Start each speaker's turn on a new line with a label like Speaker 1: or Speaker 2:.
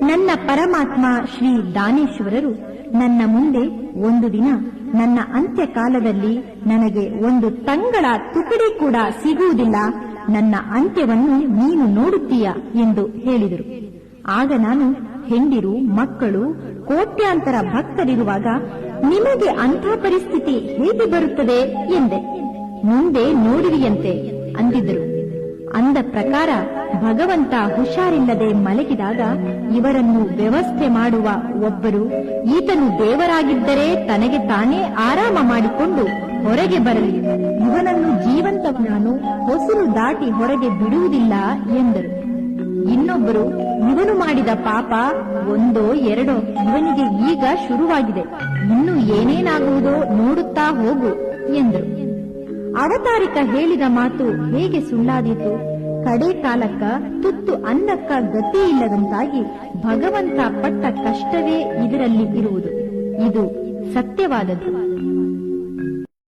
Speaker 1: ನನ್ನ ಪರಮಾತ್ಮ ಶ್ರೀ ದಾನೇಶ್ವರರು ನನ್ನ ಮುಂದೆ ಒಂದು ದಿನ ನನ್ನ ಅಂತ್ಯಕಾಲದಲ್ಲಿ ನನಗೆ ಒಂದು ತಂಗಳ ತುಕಡಿ ಕೂಡ ಸಿಗುವುದಿಲ್ಲ, ನನ್ನ ಅಂತ್ಯವನ್ನು ನೀನು ನೋಡುತ್ತೀಯ ಎಂದು ಹೇಳಿದರು. ಆಗ ನಾನು, ಹೆಂಡಿರು, ಮಕ್ಕಳು, ಕೋಟ್ಯಾಂತರ ಭಕ್ತರಿರುವಾಗ ನಿಮಗೆ ಅಂಥ ಪರಿಸ್ಥಿತಿ ಹೇಗೆ ಬರುತ್ತದೆ ಎಂದೆ. ಮುಂದೆ ನೋಡಿರಿಯಂತೆ ಅಂದಿದ್ದರು. ಅಂದ ಪ್ರಕಾರ ಭಗವಂತ ಹುಷಾರಿಲ್ಲದೆ ಮಲಗಿದಾಗ ಇವರನ್ನು ವ್ಯವಸ್ಥೆ ಮಾಡುವ ಒಬ್ಬರು, ಈತನು ದೇವರಾಗಿದ್ದರೆ ತನಗೆ ತಾನೇ ಆರಾಮ ಮಾಡಿಕೊಂಡು ಹೊರಗೆ ಬರಲಿ, ಇವನನ್ನು ಜೀವಂತ ನಾನು ಹೊಸರು ದಾಟಿ ಹೊರಗೆ ಬಿಡುವುದಿಲ್ಲ ಎಂದರು. ಇನ್ನೊಬ್ಬರು, ಇವನು ಮಾಡಿದ ಪಾಪ ಒಂದೋ ಎರಡೋ, ಇವನಿಗೆ ಈಗ ಶುರುವಾಗಿದೆ, ಇನ್ನು ಏನೇನಾಗುವುದೋ ನೋಡುತ್ತಾ ಹೋಗು ಎಂದರು. ಅವತಾರಿಕ ಹೇಳಿದ ಮಾತು ಹೇಗೆ ಸುಳ್ಳಾದೀತು? ಕಡೆ ಕಾಲಕ್ಕ ತುತ್ತು ಅನ್ನಕ್ಕ ಗತಿ ಇಲ್ಲದಂತಾಗಿ ಭಗವಂತ ಪಟ್ಟ ಕಷ್ಟವೇ ಇದರಲ್ಲಿ ಇರುವುದು. ಇದು ಸತ್ಯವಾದದ್ದು.